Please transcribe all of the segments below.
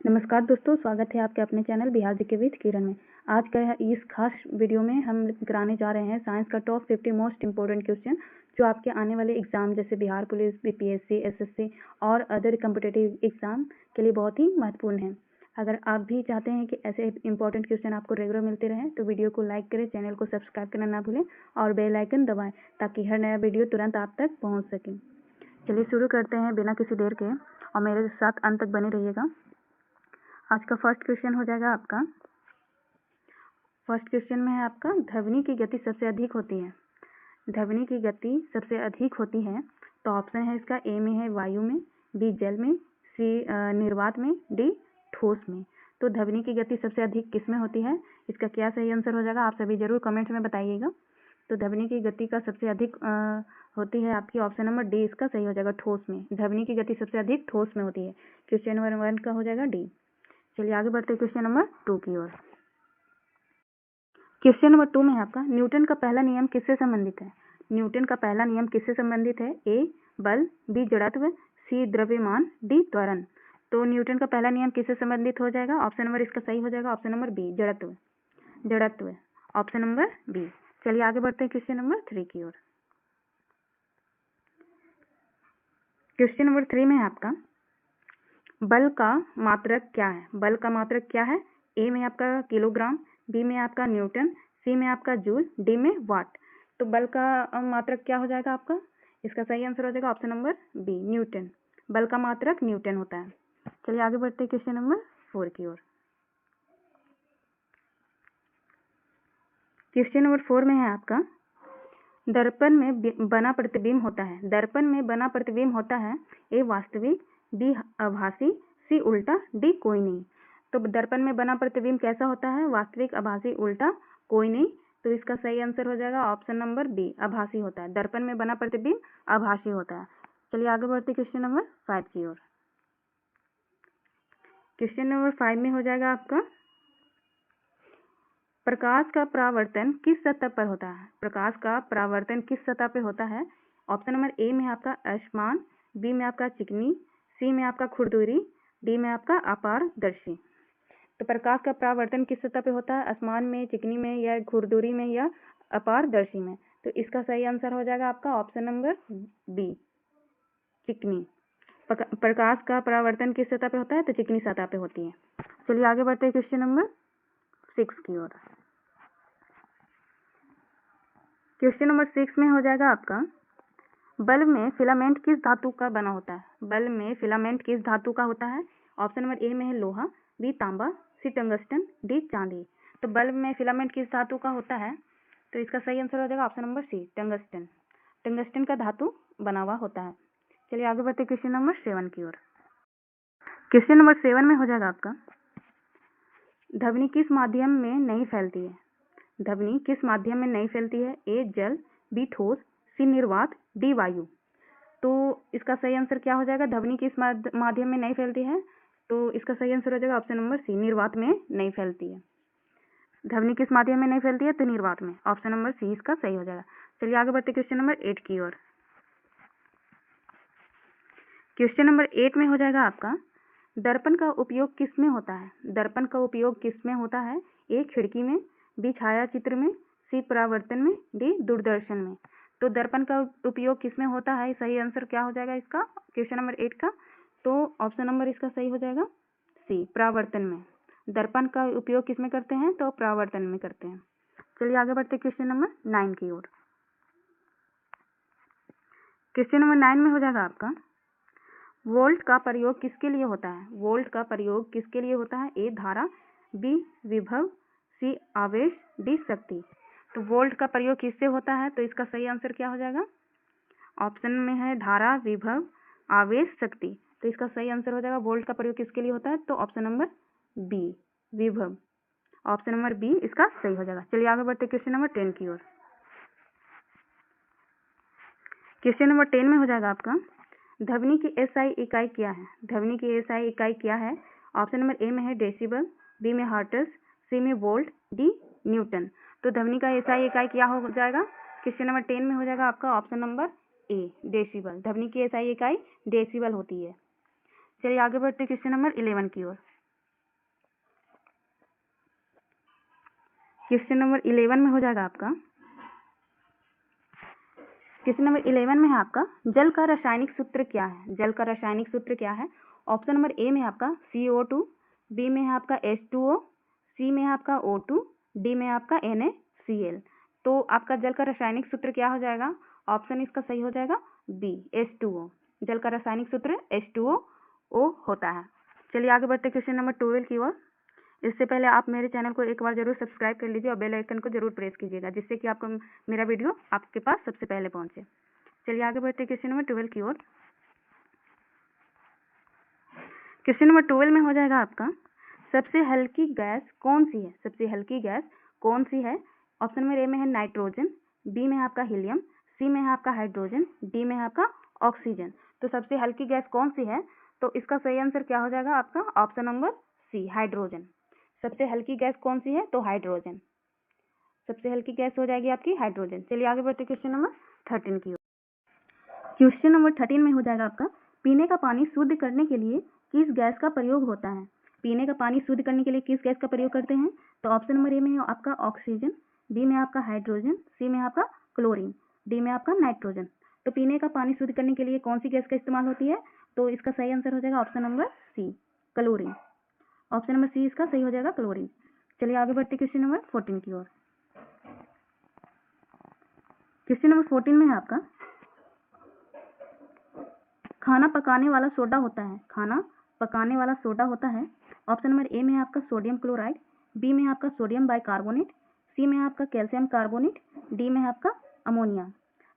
नमस्कार दोस्तों, स्वागत है आपके अपने चैनल बिहार जीके विद किरण में। आज का इस खास वीडियो में हम कराने जा रहे हैं साइंस का टॉप 50 मोस्ट इम्पोर्टेंट क्वेश्चन जो आपके आने वाले एग्जाम जैसे बिहार पुलिस, बीपीएससी, एसएससी और अदर कम्पिटेटिव एग्जाम के लिए बहुत ही महत्वपूर्ण है। अगर आप भी चाहते हैं कि ऐसे इंपॉर्टेंट क्वेश्चन आपको रेगुलर मिलते रहें तो वीडियो को लाइक करें, चैनल को सब्सक्राइब करना ना भूलें और बेल आइकन दबाएं ताकि हर नया वीडियो तुरंत आप तक पहुँच सके। चलिए शुरू करते हैं बिना किसी देर के और मेरे साथ अंत तक बने रहिएगा। आज का फर्स्ट क्वेश्चन हो जाएगा आपका। फर्स्ट क्वेश्चन में है आपका, ध्वनि की गति सबसे अधिक होती है। ध्वनि की गति सबसे अधिक होती है तो ऑप्शन है इसका, ए में है वायु में, बी जल में, सी निर्वात में, डी ठोस में। तो ध्वनि की गति सबसे अधिक किस में होती है, इसका क्या सही आंसर हो जाएगा आप सभी जरूर कमेंट्स में बताइएगा। तो ध्वनि की गति का सबसे अधिक होती है आपकी ऑप्शन नंबर डी, इसका सही हो जाएगा ठोस में। ध्वनि की गति सबसे अधिक ठोस में होती है। क्वेश्चन नंबर 1 का हो जाएगा डी। चलिए आगे बढ़ते हैं क्वेश्चन नंबर 2 की ओर। क्वेश्चन नंबर 2 में है आपका, न्यूटन का पहला नियम किससे संबंधित है। न्यूटन का पहला नियम किससे संबंधित है, ए बल, बी जड़त्व, सी द्रव्यमान, डी त्वरण। तो न्यूटन का पहला नियम किससे संबंधित हो जाएगा, ऑप्शन नंबर इसका सही हो जाएगा ऑप्शन नंबर बी, जड़त्व। जड़त्व ऑप्शन नंबर बी। चलिए आगे बढ़ते हैं क्वेश्चन नंबर 3 की ओर। क्वेश्चन नंबर 3 में है आपका, बल का मात्रक क्या है। बल का मात्रक क्या है, ए में आपका किलोग्राम, बी में आपका न्यूटन, सी में आपका जूल, डी में वाट। तो बल का मात्रक क्या हो जाएगा आपका, इसका सही आंसर हो जाएगा ऑप्शन नंबर बी, न्यूटन। बल का मात्रक न्यूटन होता है। चलिए आगे बढ़ते हैं क्वेश्चन नंबर 4 की ओर। क्वेश्चन नंबर 4 में है आपका, दर्पण में बना प्रतिबिंब होता है। दर्पण में बना प्रतिबिंब होता है, ए वास्तविक, बी आभासी, सी उल्टा, डी कोई नहीं। तो दर्पण में बना प्रतिबिंब कैसा होता है, वास्तविक, आभासी, उल्टा, कोई नहीं। तो इसका सही आंसर हो जाएगा ऑप्शन नंबर बी, आभासी होता है। दर्पण में बना प्रतिबिंब आभासी होता है। चलिए आगे बढ़ते क्वेश्चन नंबर 5 की ओर। क्वेश्चन नंबर 5 में हो जाएगा आपका, प्रकाश का परावर्तन किस सतह पर होता है। प्रकाश का परावर्तन किस सतह पर होता है, ऑप्शन नंबर ए में आपका असमान, बी में आपका चिकनी, सी में आपका खुरदुरी, डी में आपका अपारदर्शी। तो प्रकाश का परावर्तन किस सतह पे होता है, आसमान में, चिकनी में, या खुरदुरी में, या अपारदर्शी में। तो इसका सही आंसर हो जाएगा आपका ऑप्शन नंबर बी, चिकनी। प्रकाश का परावर्तन किस सतह पे होता है, तो चिकनी सतह पे होती है। चलिए आगे बढ़ते हैं क्वेश्चन नंबर 6 की ओर। क्वेश्चन नंबर 6 में हो जाएगा आपका, बल्ब में फिलामेंट किस धातु का बना होता है। बल्ब में फिलामेंट किस धातु का होता है, ऑप्शन नंबर ए में है लोहा, बी तांबा, सी टंगस्टन, डी चांदी। तो बल्ब में फिलामेंट किस धातु का होता है, तो इसका सही आंसर हो जाएगा option number C, tungsten. Tungsten का धातु बना हुआ होता है। चलिए आगे बढ़ते क्वेश्चन नंबर 7 की ओर। क्वेश्चन नंबर 7 में हो जाएगा आपका, ध्वनि किस माध्यम में नहीं फैलती है। ध्वनि किस माध्यम में नहीं फैलती है, ए जल, बी ठोस, सी निर्वात, डी वायु। तो इसका सही आंसर क्या हो जाएगा, ध्वनि किस माध्यम में नहीं फैलती है, तो इसका सही आंसर हो जाएगा ऑप्शन नंबर सी, निर्वात में नहीं फैलती है। ध्वनि किस माध्यम में नहीं फैलती है, तो निर्वात में। ऑप्शन नंबर सी इसका सही हो जाएगा। चलिए आगे बढ़ते क्वेश्चन नंबर 8 की ओर। क्वेश्चन नंबर 8 में हो जाएगा आपका, दर्पण का उपयोग किस में होता है। दर्पण का उपयोग किस में होता है, ए खिड़की में, बी छाया चित्र में, सी परावर्तन में, डी दूरदर्शन में। तो दर्पण का उपयोग किस में होता है, सही आंसर क्या हो जाएगा इसका, क्वेश्चन नंबर 8 का, तो ऑप्शन नंबर इसका सही हो जाएगा सी, परावर्तन में। दर्पण का उपयोग किस में करते हैं, तो परावर्तन में करते हैं। चलिए आगे बढ़ते क्वेश्चन नंबर 9 की ओर। क्वेश्चन नंबर 9 में हो जाएगा आपका, वोल्ट का प्रयोग किसके लिए होता है। वोल्ट का प्रयोग किसके लिए होता है, ए धारा, बी विभव, सी आवेश, डी शक्ति। तो वोल्ट का प्रयोग किससे होता है, तो इसका सही आंसर क्या हो जाएगा, ऑप्शन में है धारा, विभव, आवेश, शक्ति। तो इसका सही आंसर हो जाएगा वोल्ट का प्रयोग किसके लिए होता है, तो ऑप्शन नंबर बी, विभव। ऑप्शन नंबर बी इसका सही हो जाएगा। चलिए आगे बढ़ते क्वेश्चन नंबर 10 की ओर। क्वेश्चन नंबर 10 में हो जाएगा आपका, ध्वनि की एसआई इकाई क्या है। ध्वनि की एसआई इकाई क्या है, ऑप्शन नंबर ए में है डेसिबल, बी में हर्ट्ज, सी में वोल्ट, डी न्यूटन। तो ध्वनि का एसआई इकाई क्या हो जाएगा, क्वेश्चन नंबर 10 में हो जाएगा आपका ऑप्शन नंबर ए, डेसिबल। ध्वनि की एसआई इकाई डेसिबल होती है। चलिए आगे बढ़ते क्वेश्चन नंबर 11 की ओर। क्वेश्चन नंबर 11 में हो जाएगा आपका। क्वेश्चन नंबर 11 में है आपका, जल का रासायनिक सूत्र क्या है? जल का रासायनिक सूत्र क्या है? ऑप्शन नंबर ए में आपका CO2, बी में है आपका H2O, सी में है आपका O2, डी में आपका NaCl। तो आपका जल का रासायनिक सूत्र क्या हो जाएगा? ऑप्शन इसका सही हो जाएगा बी, H2O। जल का रासायनिक सूत्र H2O होता है। चलिए आगे बढ़ते क्वेश्चन नंबर 12 की ओर। इससे पहले आप मेरे चैनल को एक बार जरूर सब्सक्राइब कर लीजिए और बेल आइकन को जरूर प्रेस कीजिएगा, जिससे कि आपको मेरा वीडियो आपके पास सबसे पहले पहुंचे। चलिए आगे बढ़ते क्वेश्चन नंबर 12 की ओर। क्वेश्चन नंबर 12 में हो जाएगा आपका, सबसे हल्की गैस कौन सी है? सबसे हल्की गैस कौन सी है? ऑप्शन नंबर ए में है नाइट्रोजन, बी में है आपका हीलियम, सी में है आपका हाइड्रोजन, डी में है आपका ऑक्सीजन। तो सबसे हल्की गैस कौन सी है? तो इसका सही आंसर क्या हो जाएगा आपका? Option number C, hydrogen. सबसे हल्की गैस कौन सी है? तो हाइड्रोजन। सबसे हल्की गैस हो जाएगी आपकी हाइड्रोजन। चलिए आगे बढ़ते क्वेश्चन नंबर 13 की ओर। क्वेश्चन नंबर 13 में हो जाएगा आपका, पीने का पानी शुद्ध करने के लिए किस गैस का प्रयोग होता है? पीने का पानी शुद्ध करने के लिए किस गैस का प्रयोग करते हैं? तो ऑप्शन नंबर ए में है आपका ऑक्सीजन, बी में आपका हाइड्रोजन, सी में आपका क्लोरीन, डी में आपका नाइट्रोजन। तो पीने का पानी शुद्ध करने के लिए कौन सी गैस का इस्तेमाल होती है? तो इसका सही आंसर हो जाएगा option number C, chlorine. Option number C इसका सही हो जाएगा, क्लोरीन। चलिए आगे बढ़ते क्वेश्चन नंबर 14 की ओर। क्वेश्चन नंबर 14 में है आपका, खाना पकाने वाला सोडा होता है। खाना पकाने वाला सोडा होता है। ऑप्शन नंबर ए में है आपका सोडियम क्लोराइड, बी में है आपका सोडियम बाइकार्बोनेट, सी में है आपका कैल्शियम कार्बोनेट, डी में है आपका अमोनिया।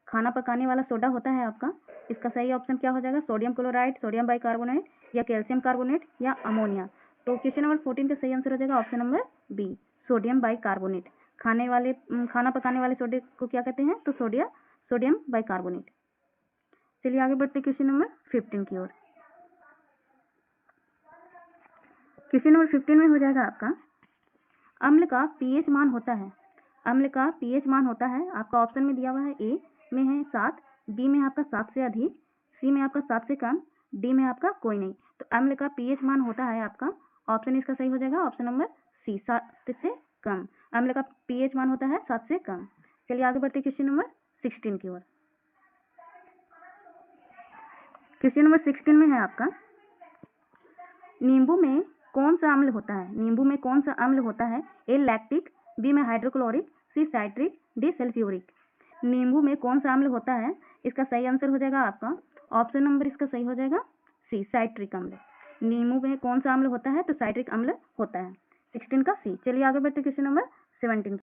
खाना पकाने वाला सोडा होता है आपका, इसका सही ऑप्शन क्या हो जाएगा? सोडियम क्लोराइड, सोडियम बाइकार्बोनेट या कैल्शियम कार्बोनेट या अमोनिया। तो क्वेश्चन नंबर 14 का सही आंसर हो जाएगा option number B, sodium bicarbonate. खाना पकाने वाले सोडे को क्या कहते हैं? तो सोडियम बाइकार्बोनेट। चलिए आगे बढ़ते क्वेश्चन नंबर 15 की ओर। क्वेश्चन नंबर 15 में हो जाएगा आपका, अम्ल का पीएच मान होता है। अम्ल का पीएच मान होता है आपका, ऑप्शन में दिया हुआ है, ए में है 7, बी में आपका 7 से अधिक, सी में आपका 7 से कम, डी में आपका कोई नहीं। तो अम्ल का पीएच मान होता है आपका, ऑप्शन इसका सही हो जाएगा ऑप्शन नंबर सी, 7 से कम। अम्ल का पीएच मान होता है 7 से कम। चलिए आगे बढ़ते क्वेश्चन नंबर 16 की ओर। क्वेश्चन नंबर 16 में है आपका, नींबू में कौन सा अम्ल होता है? नींबू में कौन सा अम्ल होता है? ए लैक्टिक, बी में हाइड्रोक्लोरिक, सी साइट्रिक, डी सल्फ्यूरिक। नींबू में कौन सा अम्ल होता है? इसका सही आंसर हो जाएगा आपका ऑप्शन नंबर इसका सही हो जाएगा सी, साइट्रिक अम्ल। नींबू में कौन सा अम्ल होता है? तो साइट्रिक अम्ल होता है। 16 का सी। चलिए आगे बढ़ते क्वेश्चन नंबर 17।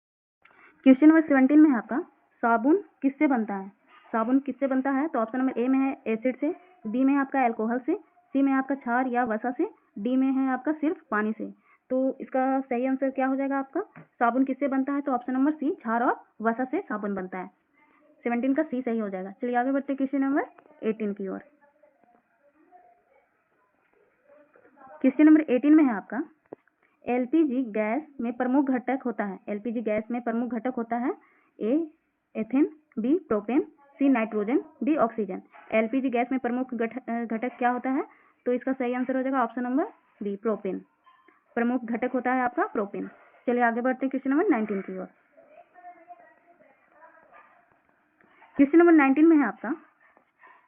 क्वेश्चन नंबर 17 में है आपका, साबुन किससे बनता है? साबुन किससे बनता है? तो ऑप्शन नंबर ए में है एसिड से, बी में आपका अल्कोहल से, सी में आपका क्षार या वसा से, डी में है आपका सिर्फ पानी से। तो इसका सही आंसर क्या हो जाएगा आपका? साबुन किससे बनता है? तो ऑप्शन नंबर सी, क्षार और वसा से साबुन बनता है। 17 का सी सही हो जाएगा। चलिए आगे बढ़ते क्वेश्चन नंबर 18 की ओर। क्वेश्चन नंबर 18 में है आपका, एलपीजी गैस में प्रमुख घटक होता है। एलपीजी गैस में प्रमुख घटक होता है, A ethane, B propane, C nitrogen, D oxygen. LPG gas में प्रमुख घटक क्या होता है? तो इसका सही आंसर हो जाएगा ऑप्शन नंबर बी, प्रोपेन। प्रमुख घटक होता है आपका प्रोपेन। चलिए आगे बढ़ते हैं क्वेश्चन नंबर 19 की ओर। क्वेश्चन नंबर 19 में है आपका,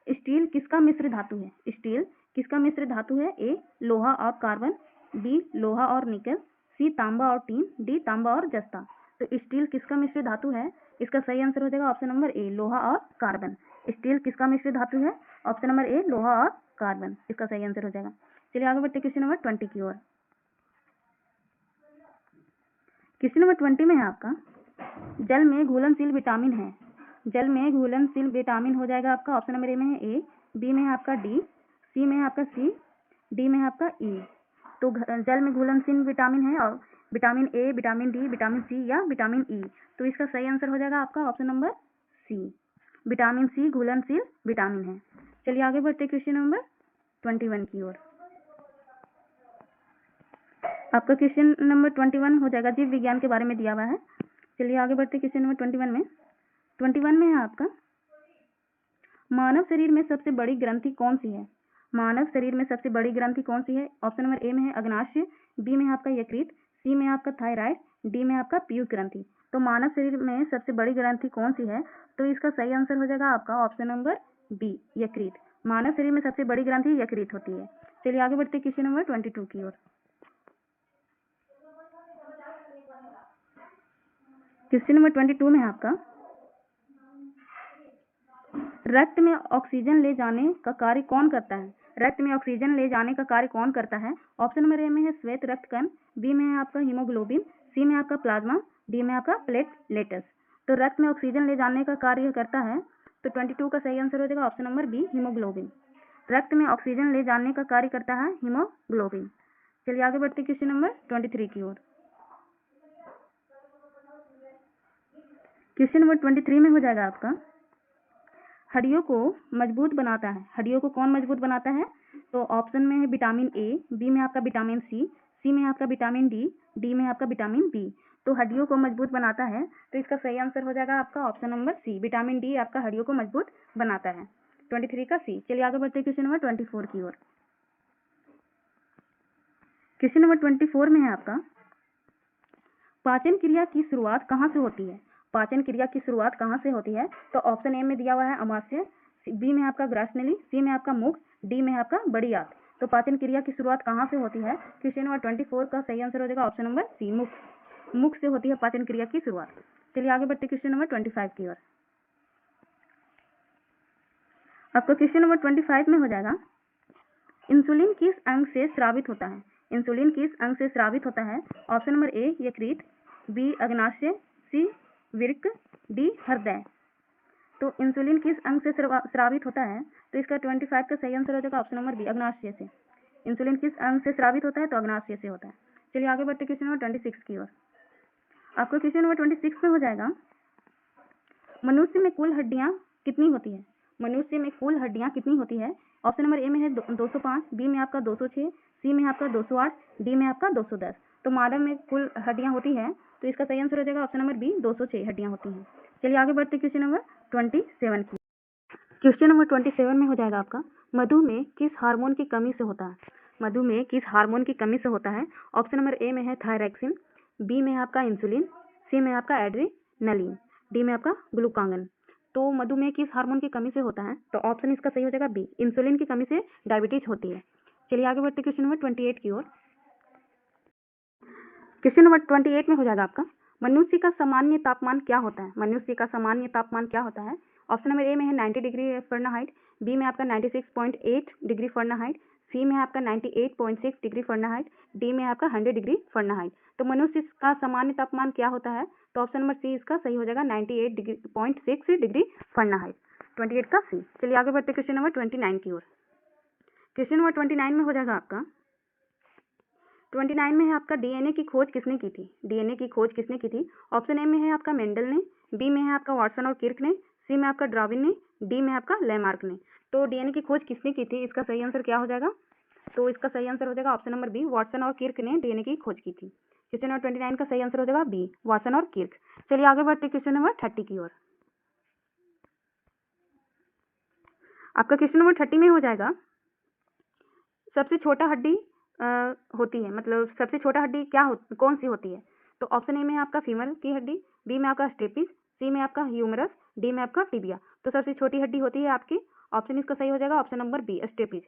स्टील किसका मिश्र धातु है? स्टील किसका मिश्र धातु है? ए लोहा और कार्बन, बी लोहा और निकल, सी तांबा और टीन, डी तांबा और जस्ता। तो स्टील किसका मिश्र धातु है? इसका सही आंसर हो जाएगा ऑप्शन नंबर ए, लोहा और कार्बन। स्टील किसका मिश्र धातु है? ऑप्शन नंबर ए, लोहा और कार्बन। इसका सही आंसर हो जाएगा। चलिए आगे बढ़ते क्वेश्चन नंबर 20 की ओर। क्वेश्चन नंबर 20 में है आपका, जल में घुलनशील विटामिन है। जल में घुलनशील विटामिन हो जाएगा आपका, ऑप्शन नंबर ए में है ए, बी में है आपका डी, सी में है आपका सी, डी में है आपका ई। तो जल में घुलनशील विटामिन है और vitamin A, vitamin D, vitamin C या विटामिन ई। तो इसका सही आंसर हो जाएगा आपका option number C, vitamin C घुलनशील विटामिन है। चलिए आगे बढ़ते क्वेश्चन नंबर 21 की ओर। आपका क्वेश्चन नंबर 21 हो जाएगा, जीव विज्ञान के बारे में दिया हुआ है। चलिए आगे बढ़ते क्वेश्चन नंबर 21 में। 21 में है आपका, मानव शरीर में सबसे बड़ी ग्रंथि कौन सी है? मानव शरीर में सबसे बड़ी ग्रंथि कौन सी है? ऑप्शन नंबर ए में है अग्नाशय, बी में है आपका यकृत, सी में आपका थायराइड, डी में आपका पीयूष ग्रंथि। तो मानव शरीर में सबसे बड़ी ग्रंथि कौन सी है? तो इसका सही आंसर हो जाएगा आपका ऑप्शन नंबर बी, यकृत। मानव शरीर में सबसे बड़ी ग्रंथि यकृत होती है। चलिए आगे बढ़ते क्वेश्चन नंबर 22 की ओर। क्वेश्चन नंबर 22 में है आपका, रक्त में ऑक्सीजन ले जाने का कार्य कौन करता है? रक्त में ऑक्सीजन ले जाने का कार्य कौन करता है? ऑप्शन नंबर ए में है श्वेत रक्त कण, बी में है आपका हीमोग्लोबिन, सी में आपका प्लाज्मा, डी में आपका प्लेटलेट्स। तो रक्त में ऑक्सीजन ले जाने का कार्य करता है, तो 22 का सही आंसर हो जाएगा ऑप्शन नंबर बी, हीमोग्लोबिन। रक्त में ऑक्सीजन ले जाने का कार्य करता है हीमोग्लोबिन। चलिए आगे बढ़ते क्वेश्चन नंबर 23 की ओर। क्वेश्चन नंबर 23 में हो जाएगा आपका, हड्डियों को मजबूत बनाता है। हड्डियों को कौन मजबूत बनाता है? तो ऑप्शन में है विटामिन ए, बी में आपका विटामिन सी में आपका विटामिन डी में आपका विटामिन बी। तो हड्डियों को मजबूत बनाता है, तो इसका सही आंसर हो जाएगा आपका option number C, vitamin D आपका हड्डियों को मजबूत बनाता है। 23 का सी। चलिए आगे बढ़ते क्वेश्चन नंबर 24 की ओर। क्वेश्चन नंबर 24 में है आपका, पाचन क्रिया की शुरुआत कहाँ से होती है? पाचन क्रिया की शुरुआत कहाँ से होती है? तो ऑप्शन ए में दिया हुआ है अमाशय, बी में आपका ग्रासनली, सी में आपका मुख, डी में आपका बड़ी आंत। तो पाचन क्रिया की शुरुआत कहाँ से होती है? क्वेश्चन नंबर 24 का सही आंसर हो जाएगा ऑप्शन नंबर सी, मुख। मुख से होती है पाचन क्रिया की शुरुआत। चलिए आगे बढ़ते क्वेश्चन नंबर 25 की ओर। आपका क्वेश्चन नंबर 25 में हो जाएगा, इंसुलिन किस अंग से स्रावित होता है? इंसुलिन किस अंग से स्रावित होता है? ऑप्शन नंबर ए यकृत, बी अग्नाशय, सी वृक्क, डी हृदय। तो इंसुलिन किस अंग से स्रावित होता है? तो इसका 25 का सही आंसर हो जाएगा ऑप्शन नंबर बी, अग्नाशय से। इंसुलिन किस अंग से स्रावित होता है? तो अग्नाशय से होता है। चलिए आगे बढ़ते क्वेश्चन नंबर 26 की ओर। आपका क्वेश्चन नंबर 26 में हो जाएगा, मनुष्य में कुल हड्डियां कितनी होती है? मनुष्य में कुल हड्डियां कितनी होती है? ऑप्शन नंबर ए में है 205, बी में आपका 206, सी में आपका 208, डी में आपका 210। तो मानव में कुल हड्डियां होती है, तो इसका सही आंसर हो जाएगा ऑप्शन नंबर बी, 206 हड्डियां होती हैं। चलिए आगे बढ़ते क्वेश्चन नंबर 27 की। क्वेश्चन नंबर 27 में हो जाएगा आपका, मधुमेह किस हार्मोन की कमी से होता है? मधुमेह किस हार्मोन की कमी से होता है? ऑप्शन नंबर ए में है थायरॉक्सिन, बी में आपका इंसुलिन, सी में आपका एड्रेनलिन, डी में आपका ग्लूकागन। तो मधुमेह किस हार्मोन की कमी से होता है? तो ऑप्शन इसका सही हो जाएगा बी, इंसुलिन की कमी से डायबिटीज होती है। चलिए आगे बढ़ते क्वेश्चन नंबर 28 की ओर। क्वेश्चन नंबर 28 में हो जाएगा आपका, मनुष्य का सामान्य तापमान क्या होता है? मनुष्य का सामान्य तापमान क्या होता है? ऑप्शन नंबर ए में है 90 डिग्री फ़ारेनहाइट, बी में आपका 96.8 डिग्री फ़ारेनहाइट, सी में आपका 98.6 डिग्री फ़ारेनहाइट, डी में आपका 100 डिग्री फ़ारेनहाइट। तो मनुष्य का सामान्य तापमान क्या होता है? तो ऑप्शन नंबर सी इसका सही हो जाएगा 98.6 डिग्री फ़ारेनहाइट। 28 का सी। चलिए आगे बढ़ते क्वेश्चन नंबर 29 की ओर। क्वेश्चन नंबर 29 में हो जाएगा आपका, 29 में है आपका, डीएनए की खोज किसने की थी? डीएनए की खोज किसने की थी? ऑप्शन ए में है आपका मेंडल ने, बी में है आपका वाटसन और किर्क ने, सी में आपका डार्विन ने, डी में आपका लेमार्क ने। तो डीएनए की खोज किसने की थी? इसका सही आंसर क्या हो जाएगा? तो इसका सही आंसर हो जाएगा ऑप्शन नंबर बी, वाटसन और किर्क ने डीएनए की खोज की थी। क्वेश्चन नंबर 29 का सही आंसर हो जाएगा बी, वाटसन और किर्क। चलिए आगे बढ़ते क्वेश्चन नंबर 30 की ओर। आपका क्वेश्चन नंबर 30 में हो जाएगा, सबसे छोटा हड्डी होती है, मतलब सबसे छोटा हड्डी कौन सी होती है? तो ऑप्शन ए में आपका फीमर की हड्डी, बी में आपका स्टेपिस, सी में आपका ह्यूमरस, डी में आपका टिबिया। तो सबसे छोटी हड्डी होती है आपकी, ऑप्शन इसका सही हो जाएगा ऑप्शन नंबर बी, स्टेपिस,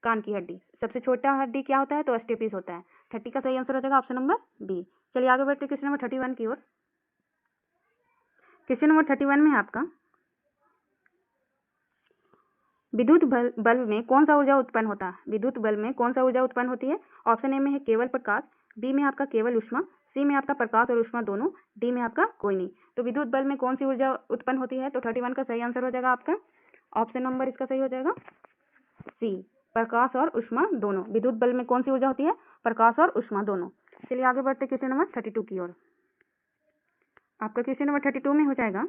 कान की हड्डी। सबसे छोटा हड्डी क्या होता है? तो स्टेपिस होता है। 30 का सही आंसर हो जाएगा ऑप्शन नंबर बी। चलिए आगे बढ़ते क्वेश्चन नंबर 31 की ओर। क्वेश्चन नंबर 31 में आपका, विद्युत बल्ब में कौन सा ऊर्जा उत्पन्न होता है? विद्युत बल्ब में कौन सा ऊर्जा उत्पन्न होती है? ऑप्शन ए में है केवल प्रकाश, बी में आपका केवल ऊष्मा, सी में आपका प्रकाश और ऊष्मा दोनों, डी में आपका कोई नहीं। तो विद्युत बल्ब में कौन सी ऊर्जा उत्पन्न होती है? तो 31 का सही आंसर हो जाएगा आपका ऑप्शन नंबर इसका सही हो जाएगा सी, प्रकाश और ऊष्मा दोनों। विद्युत बल्ब में कौन सी ऊर्जा होती है? प्रकाश और ऊष्मा दोनों। चलिए आगे बढ़ते क्वेश्चन नंबर 32 की ओर। आपका क्वेश्चन नंबर 32 में हो जाएगा,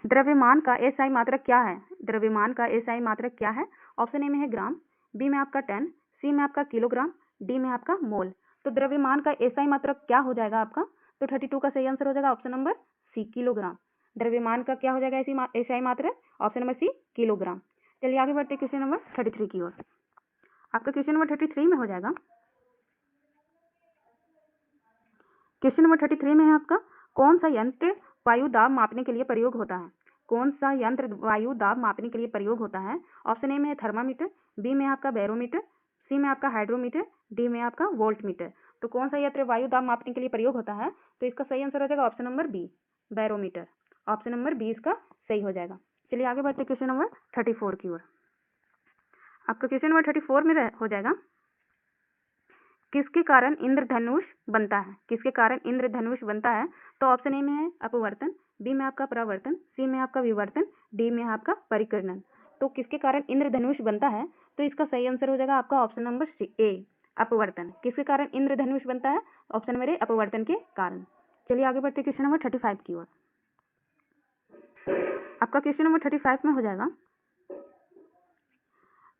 द्रव्यमान का एसआई मात्रक क्या है? द्रव्यमान का एसआई मात्रक क्या है? ऑप्शन ए में है ग्राम, बी में आपका टन, सी में आपका किलोग्राम, डी में आपका मोल। तो द्रव्यमान का एसआई मात्रक क्या हो जाएगा आपका? तो 32 का सही आंसर हो जाएगा ऑप्शन नंबर सी, किलोग्राम। द्रव्यमान का क्या हो जाएगा एसआई मात्रक? Option number C, kilogram. चलिए आगे बढ़ते क्वेश्चन नंबर 33 की ओर। आपका क्वेश्चन नंबर 33 में हो जाएगा, क्वेश्चन नंबर 33 में है आपका, कौन सा यंत्र वायु दाब मापने के लिए प्रयोग होता है? कौन सा यंत्र वायु दाब मापने के लिए प्रयोग होता है? ऑप्शन ए में है थर्मामीटर, बी में आपका बैरोमीटर, सी में आपका हाइड्रोमीटर, डी में आपका वोल्टमीटर। तो कौन सा यंत्र वायु दाब मापने के लिए प्रयोग होता है? तो इसका सही आंसर हो जाएगा option number B, barometer. Option number B इसका सही हो जाएगा। चलिए आगे बढ़ते क्वेश्चन नंबर 34 की ओर। आपका क्वेश्चन नंबर 34 में हो जाएगा, किसके कारण इंद्रधनुष बनता है? किसके कारण इंद्रधनुष बनता है? तो ऑप्शन ए में है अपवर्तन, बी में आपका परावर्तन, सी में आपका विवर्तन, डी में आपका परिकर्णन। तो किसके कारण इंद्रधनुष बनता है? तो इसका सही आंसर हो जाएगा आपका ऑप्शन नंबर ए, अपवर्तन। किसके कारण इंद्रधनुष बनता है? ऑप्शन नंबर ए, अपवर्तन के कारण। चलिए आगे बढ़ते क्वेश्चन नंबर 35 की ओर। आपका क्वेश्चन नंबर 35 में हो जाएगा,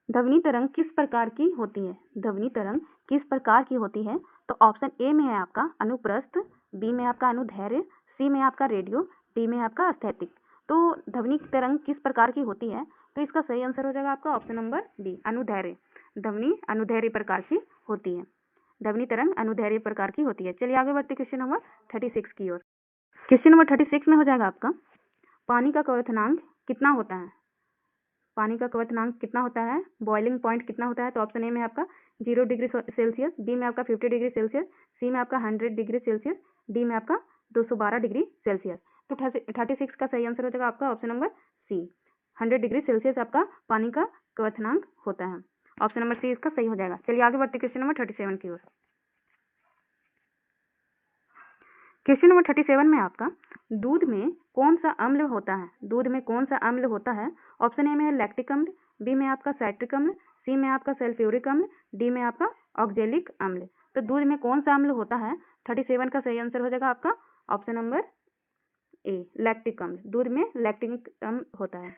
ध्वनि तरंग किस प्रकार की होती है? ध्वनि तरंग किस प्रकार की होती है? तो ऑप्शन ए में है आपका अनुप्रस्थ, बी में आपका अनुदैर्घ्य, सी में आपका रेडियो, डी में आपका स्थैतिक। तो ध्वनि तरंग किस प्रकार की होती है? तो इसका सही आंसर हो जाएगा आपका ऑप्शन नंबर डी, अनुदैर्घ्य। ध्वनि अनुदैर्घ्य प्रकार की होती है, ध्वनि तरंग अनुदैर्घ्य प्रकार की होती है। चलिए आगे बढ़ते क्वेश्चन नंबर 36 की ओर। क्वेश्चन नंबर 36 में हो जाएगा आपका, पानी का क्वथनांक कितना होता है? पानी का क्वथनांक कितना होता है? बॉइलिंग पॉइंट कितना होता है? तो ऑप्शन ए में आपका 0 डिग्री सेल्सियस, बी में आपका 50 डिग्री सेल्सियस, सी में आपका 100 डिग्री सेल्सियस, डी में आपका 212 डिग्री सेल्सियस। तो 36 का सही आंसर हो जाएगा आपका option number C, 100 degree Celsius आपका पानी का क्वथनांक होता है। ऑप्शन नंबर सी इसका सही हो जाएगा। चलिए आगे बढ़ते क्वेश्चन नंबर 37 की ओर। क्वेश्चन नंबर 37 में आपका, दूध में कौन सा अम्ल होता है? दूध में कौन सा अम्ल होता है? ऑप्शन ए में है लैक्टिक अम्ल, बी में आपका साइट्रिक अम्ल, सी में आपका सल्फ्यूरिक अम्ल, डी में आपका ऑक्जेलिक अम्ल। तो दूध में कौन सा अम्ल होता है? 37 का सही आंसर हो जाएगा आपका ऑप्शन नंबर ए, लैक्टिक अम्ल। दूध में लैक्टिक अम्ल होता है।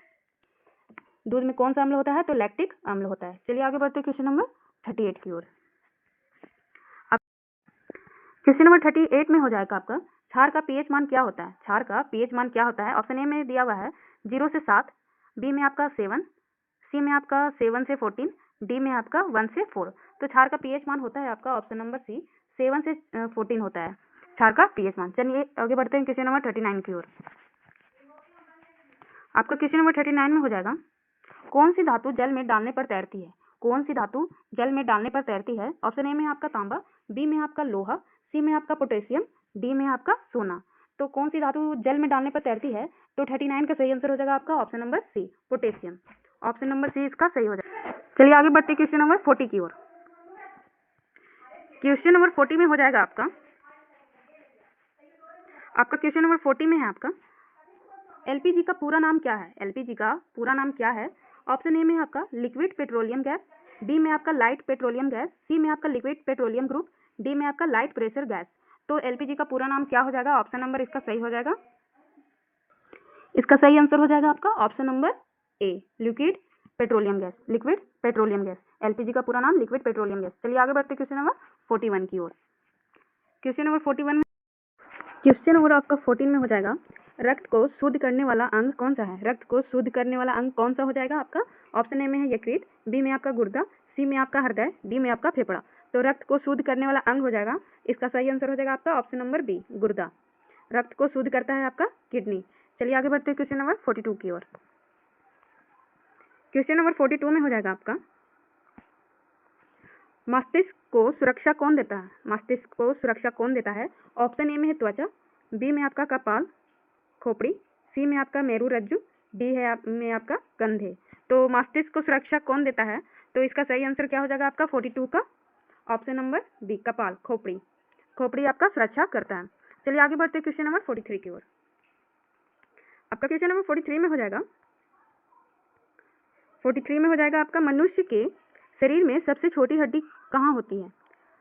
दूध में कौन सा अम्ल होता है? तो लैक्टिक अम्ल होता है। चलिए आगे बढ़ते क्वेश्चन नंबर 38 की ओर। क्वेश्चन नंबर 38 में हो जाएगा आपका, क्षार का पीएच मान क्या होता है? क्षार का पीएच मान क्या होता है? ऑप्शन ए में दिया हुआ है 0 से 7, बी में आपका 7, सी में आपका 7 से 14, डी में आपका 1 से 4। तो क्षार का पीएच मान होता है आपका ऑप्शन नंबर सी, 7 से 14 होता है क्षार का पीएच मान। चलिए आगे बढ़ते हैं क्वेश्चन नंबर 39 की ओर। आपका क्वेश्चन नंबर 39 में हो जाएगा, कौन सी धातु जल में डालने पर तैरती है? कौन सी धातु जल में डालने पर तैरती है? ऑप्शन ए में आपका तांबा, बी में आपका लोहा, सी में आपका पोटेशियम, डी में आपका सोना। तो कौन सी धातु जल में डालने पर तैरती है? तो 39 का सही आंसर हो जाएगा आपका option number C, potassium. Option number C इसका सही हो जाएगा। चलिए आगे बढ़ते क्वेश्चन नंबर 40 की ओर। क्वेश्चन नंबर 40 में हो जाएगा आपका क्वेश्चन नंबर 40 में है आपका, एलपीजी का पूरा नाम क्या है? एलपीजी का पूरा नाम क्या है? ऑप्शन ए में आपका लिक्विड पेट्रोलियम गैस, बी में आपका लाइट पेट्रोलियम गैस, सी में आपका लिक्विड पेट्रोलियम ग्रुप, डी में आपका लाइट प्रेशर गैस। तो एलपीजी का पूरा नाम क्या हो जाएगा? ऑप्शन नंबर इसका सही हो जाएगा, इसका सही आंसर हो जाएगा आपका option number A, liquid petroleum gas, liquid petroleum gas. LPG का पूरा नाम लिक्विड पेट्रोलियम गैस। चलिए आगे बढ़ते क्वेश्चन नंबर 41 की ओर। क्वेश्चन नंबर 41 में, क्वेश्चन नंबर आपका 14 में हो जाएगा, रक्त को शुद्ध करने वाला अंग कौन सा है? रक्त को शुद्ध करने वाला अंग कौन सा हो जाएगा आपका? ऑप्शन ए में है यकृत, बी में आपका गुर्दा, सी में आपका हृदय, डी में आपका फेफड़ा। तो रक्त को शुद्ध करने वाला अंग हो जाएगा, इसका सही आंसर हो जाएगा आपका ऑप्शन नंबर बी, गुर्दा। रक्त को शुद्ध करता है आपका किडनी। चलिए आगे बढ़ते हैं क्वेश्चन नंबर 42 की ओर। क्वेश्चन नंबर 42 में हो जाएगा आपका, मस्तिष्क को सुरक्षा कौन देता है? मस्तिष्क को सुरक्षा कौन देता है? ऑप्शन ए में है त्वचा, बी में आपका कपाल, खोपड़ी, सी में आपका मेरुरज्जु, डी है में आपका कंधे। तो मस्तिष्क को सुरक्षा कौन देता है? तो इसका सही आंसर क्या हो जाएगा आपका 42 का ऑप्शन नंबर बी, कपाल, खोपड़ी। खोपड़ी आपका सुरक्षा करता है। चलिए आगे बढ़ते हैं क्वेश्चन नंबर 43 की ओर। आपका क्वेश्चन नंबर 43 में हो जाएगा, 43 में हो जाएगा आपका, मनुष्य के शरीर में सबसे छोटी हड्डी कहाँ होती है?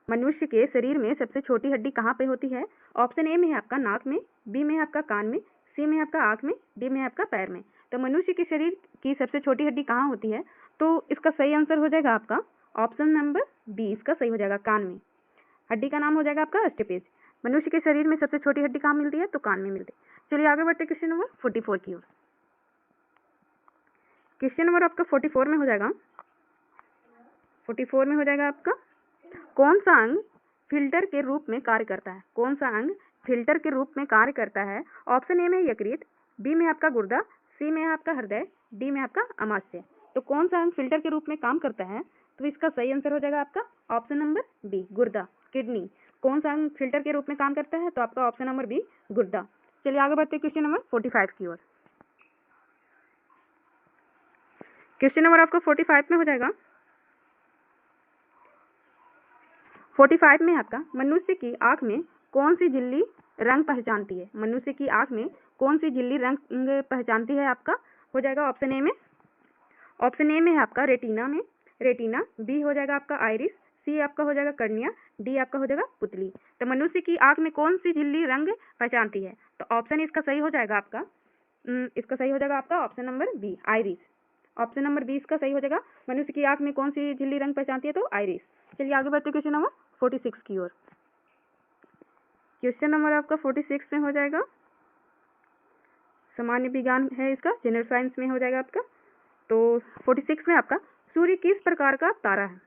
मनुष्य के शरीर में सबसे छोटी हड्डी कहाँ पे होती है? ऑप्शन ए में है आपका नाक में, बी में आपका कान में, सी में आपका आंख में, डी में आपका पैर में। तो मनुष्य के शरीर की सबसे छोटी हड्डी कहाँ होती है? तो इसका सही आंसर हो जाएगा आपका ऑप्शन नंबर बी, इसका सही हो जाएगा कान में। हड्डी का नाम हो जाएगा आपका अस्टिपेज। मनुष्य के शरीर में सबसे छोटी हड्डी कहाँ मिलती है? तो कान में मिलती है। चलिए आगे बढ़ते क्वेश्चन नंबर 44 की ओर। क्वेश्चन नंबर आपका 44 में हो जाएगा, 44 में हो जाएगा आपका, कौन सा अंग फिल्टर के रूप में कार्य करता है? कौन सा अंग फिल्टर के रूप में कार्य करता है? ऑप्शन ए में यकृत, बी में आपका गुर्दा, सी में आपका हृदय, डी में आपका अमाशय। तो कौन सा अंग फिल्टर के रूप में काम करता है? तो इसका सही आंसर हो जाएगा आपका ऑप्शन नंबर बी, गुर्दा, किडनी। कौन सा अंग फिल्टर के रूप में काम करता है? तो आपका ऑप्शन नंबर बी, गुर्दा। चलिए आगे बढ़ते क्वेश्चन नंबर 45 की ओर। क्वेश्चन नंबर आपका 45 में हो जाएगा। 45 में आपका मनुष्य की आंख में कौन सी झिल्ली रंग पहचानती है? मनुष्य की आंख में कौन सी झिल्ली रंग पहचानती है? आपका हो जाएगा ऑप्शन ए में। ऑप्शन ए में है आपका रेटिना, बी हो जाएगा आपका आइरिस, सी आपका हो जाएगा कर्निया, डी आपका हो जाएगा पुतली। तो मनुष्य की आंख में कौन सी झिल्ली रंग पहचानती है? तो ऑप्शन इसका सही हो जाएगा आपका option number B, iris. Option number B इसका सही हो जाएगा। मनुष्य की आंख में कौन सी झिल्ली रंग पहचानती है? तो आइरिस। चलिए आगे बढ़ते क्वेश्चन नंबर 46 की ओर। क्वेश्चन नंबर आपका 46 में हो जाएगा। सामान्य विज्ञान है इसका, जनरल साइंस में हो जाएगा आपका। तो 46 में आपका सूर्य किस प्रकार का तारा है?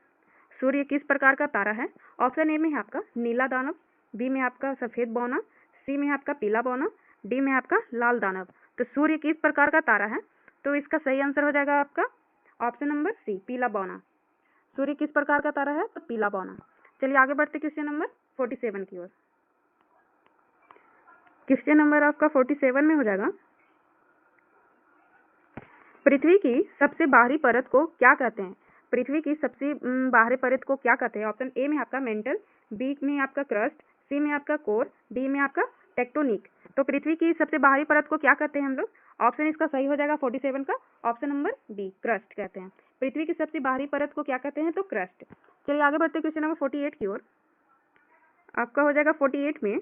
सूर्य किस प्रकार का तारा है? ऑप्शन ए में है आपका नीला दानव, बी में आपका सफेद बौना, सी में आपका पीला बौना, डी में आपका लाल दानव। तो सूर्य किस प्रकार का तारा है? तो इसका सही आंसर हो जाएगा आपका ऑप्शन नंबर सी, पीला बौना। सूर्य किस प्रकार का तारा है? तो पीला बौना। चलिए आगे बढ़ते क्वेश्चन नंबर 47 की ओर। क्वेश्चन नंबर आपका 47 में हो जाएगा। पृथ्वी की सबसे बाहरी परत को क्या कहते हैं? पृथ्वी की सबसे बाहरी परत को क्या कहते हैं? ऑप्शन ए में आपका मेंटल, बी में आपका क्रस्ट, सी में आपका कोर, डी में आपका टेक्टोनिक। तो पृथ्वी की सबसे बाहरी परत को क्या कहते हैं हम लोग? ऑप्शन इसका सही हो जाएगा 47 का ऑप्शन नंबर डी, क्रस्ट कहते हैं। पृथ्वी की सबसे बाहरी परत को क्या कहते हैं? तो क्रस्ट। चलिए आगे बढ़ते क्वेश्चन नंबर 48 की ओर। आपका हो जाएगा 48 में,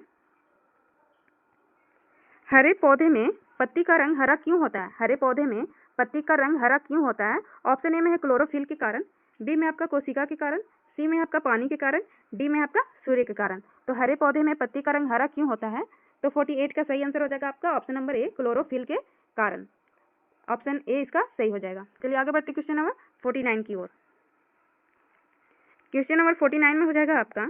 हरे पौधे में पत्ती का रंग हरा क्यों होता है? हरे पौधे में पत्ती का रंग हरा क्यों होता है? ऑप्शन ए में है क्लोरोफिल के कारण, बी में आपका कोशिका के कारण, सी में आपका पानी के कारण, डी में आपका सूर्य के कारण। तो हरे पौधे में पत्ती का रंग हरा क्यों होता है? तो 48 का सही आंसर हो जाएगा आपका ऑप्शन नंबर ए, क्लोरोफिल के कारण। ऑप्शन ए इसका सही हो जाएगा। चलिए आगे बढ़ते क्वेश्चन नंबर 49 की ओर। क्वेश्चन नंबर 49 में हो जाएगा आपका,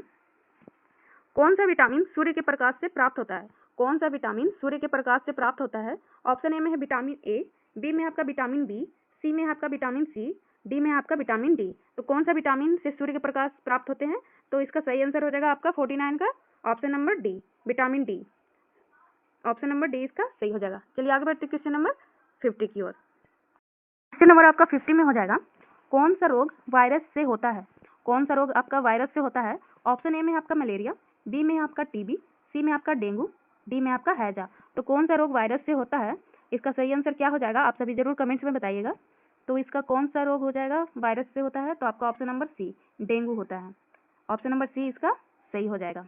कौन सा विटामिन सूर्य के प्रकाश से प्राप्त होता है? कौन सा विटामिन सूर्य के प्रकाश से प्राप्त होता है? ऑप्शन ए में है विटामिन ए, बी में आपका विटामिन बी, सी में आपका विटामिन सी, डी में आपका विटामिन डी। तो कौन सा विटामिन से सूर्य के प्रकाश प्राप्त होते हैं? तो इसका सही आंसर हो जाएगा आपका 49 का option number D, vitamin D. Option number D इसका सही हो जाएगा। चलिए आगे बढ़ते क्वेश्चन नंबर 50 की ओर। क्वेश्चन नंबर आपका 50 में हो जाएगा, कौन सा रोग वायरस से होता है? कौन सा रोग आपका वायरस से होता है? ऑप्शन ए में आपका मलेरिया, बी में आपका टीबी, सी में आपका डेंगू, डी में आपका हैजा। तो कौन सा रोग वायरस से होता है? इसका सही आंसर क्या हो जाएगा? आप सभी जरूर कमेंट्स में बताइएगा। तो इसका कौन सा रोग हो जाएगा वायरस से होता है? तो आपका ऑप्शन नंबर सी, डेंगू होता है। ऑप्शन नंबर सी इसका सही हो जाएगा।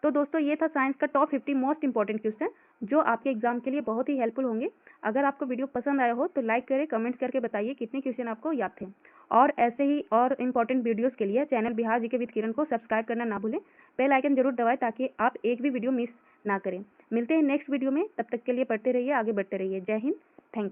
तो दोस्तों ये था साइंस का टॉप 50 मोस्ट इंपॉर्टेंट क्वेश्चन जो आपके एग्जाम के लिए बहुत ही हेल्पफुल होंगे। अगर आपको वीडियो पसंद आया हो तो लाइक करें, कमेंट करके बताइए कितने क्वेश्चन आपको याद थे। और ऐसे ही और इंपॉर्टेंट वीडियोस के लिए चैनल बिहार जीके विद किरण को सब्सक्राइब करना ना भूलें। बेल आइकन जरूर दबाएं ताकि आप एक भी वीडियो मिस ना करें। मिलते हैं नेक्स्ट वीडियो में, तब तक के लिए पढ़ते रहिए, आगे बढ़ते रहिए। जय हिंद, थैंक यू।